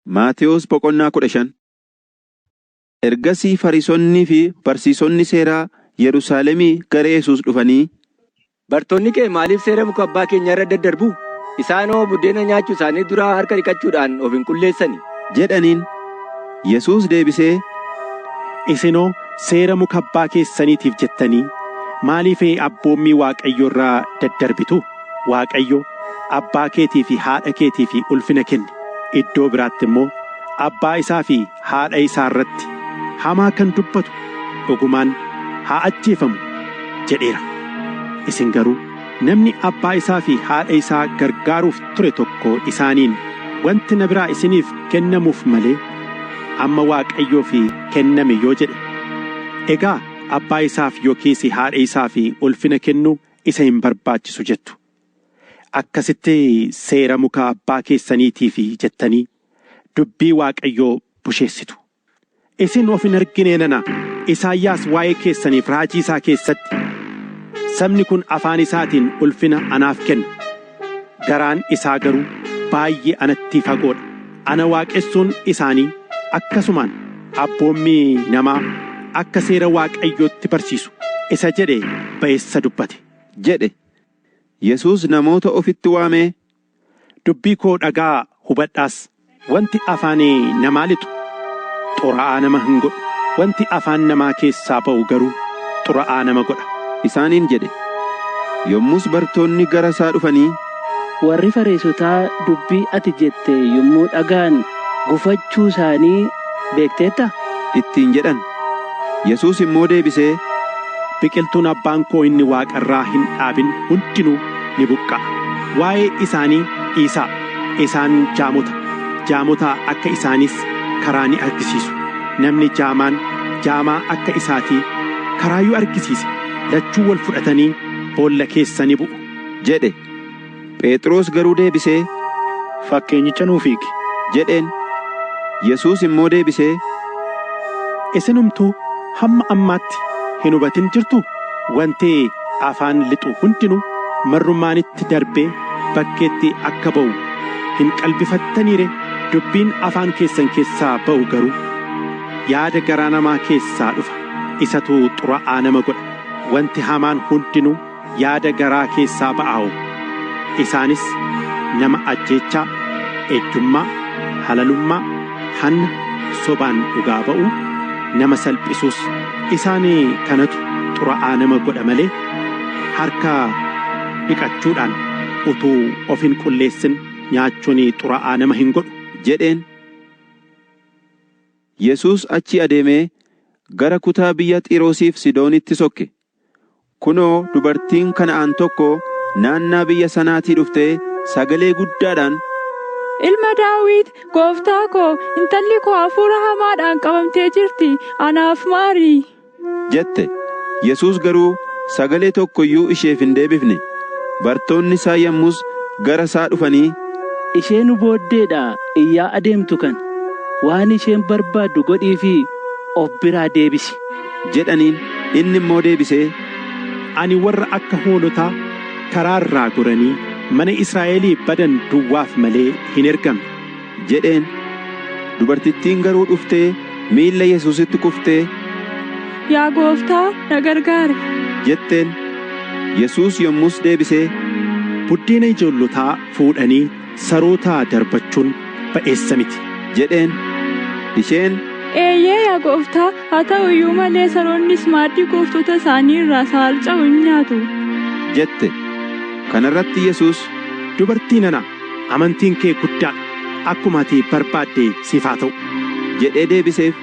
Maatewos boqonnaa 15. Ergasii Fariisonnii fi barsiisonni seeraa Yerusaalemii gara Yesuus dhufanii, Bartoonni kee maaliif seera muka abbaa keenyaa irra daddarbu? Isaanoo buddeena nyaachuu isaanii dura harka dhiqachuudhaan of hin qulleessani jedhaniin. Yesuus deebisee, Isinoo seera muka abbaa keessaniitiif jettanii maaliif abboommii Waaqayyoo irraa daddarbitu? Waaqayyo abbaa keetii fi haadha keetii fi ulfina kenne. Iddoo biraatti immoo abbaa isaa fi haadha isaa irratti hamaa kan dubbatu dhugumaan haa ajjeefamu jedheera. Isin garuu namni abbaa isaa fi haadha isaa gargaaruuf ture tokko isaaniin, wanti na biraa isiniif kennamuuf malee amma Waaqayyoof kenname yoo jedhe, egaa abbaa isaaf yookiis haadha isaa fi ulfina kennuu isa hin barbaachisu jettu. Akkasitti seera muka abbaa keessaniitiif jettanii dubbii Waaqayyoo busheessitu. Isin of hin argine nana Isaayyaas waa'ee keessaniif raajii isaa keessatti, sabni kun afaan isaatiin ulfina anaaf kenna, garaan isaa garuu baay'ee anatti fagoodha. Ana waaqessuun isaanii akkasumaan abboommii namaa akka seera Waaqayyootti barsiisu isa jedhe ba'eessa dubbate jedhe. Yesuus namoota ofitti waamee, dubbii koo dhagaa hubadhaas. Wanti afaan namaa lixu xuraa'aa nama hin godhu, wanti afaan namaa keessaa ba'u garuu xuraa'aa nama godha isaaniin jedhe. Yommus bartoonni gara isaa dhufanii, Warri Fariisotaa dubbii ati jette yommuu dhaga'an gufachuu isaanii beekteetta? ittiin jedhan. Yesuus immoo deebisee, biqiltuun abbaan koo inni Waaqa irraa hin dhaabin hundinuu ni buqqa'a. Waa'ee isaanii dhiisaa, isaan jaamota akka isaanis karaa ni argisiisu. Namni jaamaan jaamaa akka isaatii karaayyuu argisiise lachuu wal fudhatanii boolla keessa ni bu'u jedhe. Phexros garuu deebisee, fakkeenyicha nuuf hiiki jedheen. Yesuus immoo deebisee, isinumtuu hamma ammaatti hin hubatin jirtu? Wanti afaan lixu hundinuu marrumaanitti darbee bakkeetti akka ba'u hin qalbifattaniire? Dubbiin afaan keessan keessaa ba'u garuu yaada garaa namaa keessaa dhufa, isatu xuraa'aa nama godha. Wanti hamaan hundinuu yaada garaa keessaa ba'aa'u. Isaanis nama ajjeechaa, ejjummaa, halalummaa, hanna, sobaan dhugaa ba'uu, nama salphisuus. Isaan kanatu xuraa'aa nama godha malee harka dhiqachuudhaan utuu of hin qulleessin nyaachuun xuraa'aa nama hin godhu jedheen. Yesuus achi adeemee gara kutaa biyya Xiiroosiif Sidoonitti sokke. Kunoo dubartiin Kana'aan tokko naannaa biyya sanaatii dhuftee sagalee guddaadhaan, Ilma Daawit, gooftaa koo, intalli koo hafuura hamaadhaan qabamtee jirti, anaaf maari jette. Yesuus garuu sagalee tokko iyyuu isheef hin deebifne. Bartoonni isaa yommus gara isaa dhufanii, Isheen booddeedhaa iyyaa adeemtu kan waan isheen barbaaddu godhii fi of biraa deebisi jedhaniin. Inni immoo deebisee, ani warra akka hoolotaa karaa irraa goranii mana Israa'elii badan duwwaaf malee hin ergamne jedheen. Dubartittiin garuu dhuftee miilla Yesuusitti kuftee, Yaa gooftaa, na gargaari jetteen. Yesuus yommus deebisee, buddeena ijoollotaa fuudhanii sarootaa darbachuun ba'eessa miti jedheen. Isheen, Eeyyee yaa gooftaa, haa ta'u iyyuu malee saroonnis maaddii gooftota isaanii irraa saalca'u hin nyaatu jette. Kana irratti Yesuus, dubartii nana, amantiin kee guddaadha, akkuma ati barbaadde siif haa ta'u jedhee deebiseef.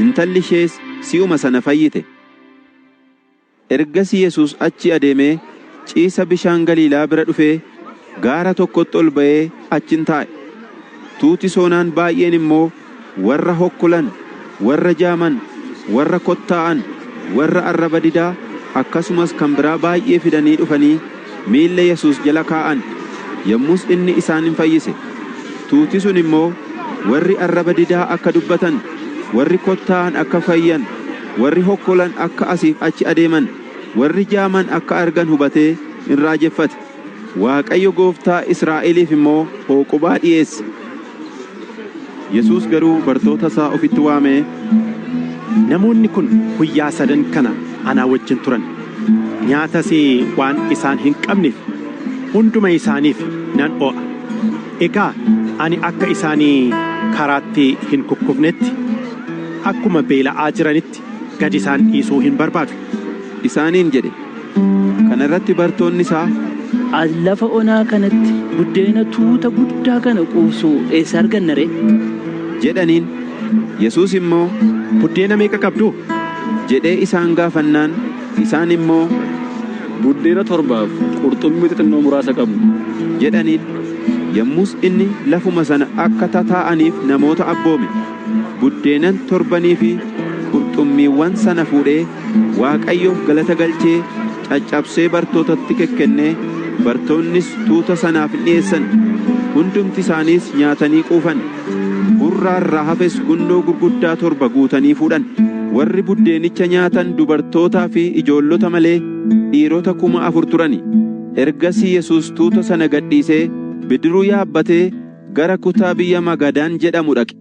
Intalli ishees si'uma sana fayyite. Ergasii Yesuus achi adeemee ciisa bishaan Galiilaa bira dhufee gaara tokkotti ol ba'ee achin taa'e. Tuuti soonaan baay'een immoo warra hokkolan, warra jaaman, warra kottaa'an, warra arraba didaa akkasumas kan biraa baay'ee fidanii dhufanii miilla Yesuus jala kaa'an. Yommus inni isaan hin fayyise. Tuuti sun immoo warri arraba didaa akka dubbatan, warri kottaa'an akka fayyan, warri hokkolan akka asiif achi adeeman, warri jaaman akka argan hubatee in raajeffate. Waaqayyo gooftaa Israa'eliif immoo hooqubaa dhi'eesse. Yesuus garuu bartoota isaa ofitti waamee, namoonni kun guyyaa 3 kana anaa wajjin turan. Nyaatas waan isaan hin qabneef hunduma isaaniif nan oo'a. Egaa ani akka isaanii karaatti hin kukkufnetti, akkuma beela'aa jiranitti gad isaan dhiisuu hin barbaadu isaaniin jedhe. Kana irratti bartoonni isaa, As lafa onaa kanatti buddeena tuuta guddaa kana quubsu eessa arganna ree? jedhaniin. Yesuus immoo, buddeena meeqa qabdu? jedhee isaan gaafannaan, isaan immoo, buddeena 7 qurxummii xixinnoo muraasa qabna jedhaniin. Yommus inni lafuma sana akka tataa'aniif namoota abboome. Buddeenan 7 fi qurxummiiwwan sana fuudhee Waaqayyoof galata galchee caccabsee bartootatti kekkennee, bartoonnis tuuta sanaaf dhi'eessan. Hundumti isaaniis nyaatanii quufan. Burraa irraa hafes gundoo gurguddaa 7 guutanii fuudhan. Warri buddeenicha nyaatan dubartootaa fi ijoollota malee dhiirota 4,000 turani. Ergasii Yesuus tuuta sana gadhiisee bidiruu yaabbatee gara kutaa biyya Magadaan jedhamu dhaqe.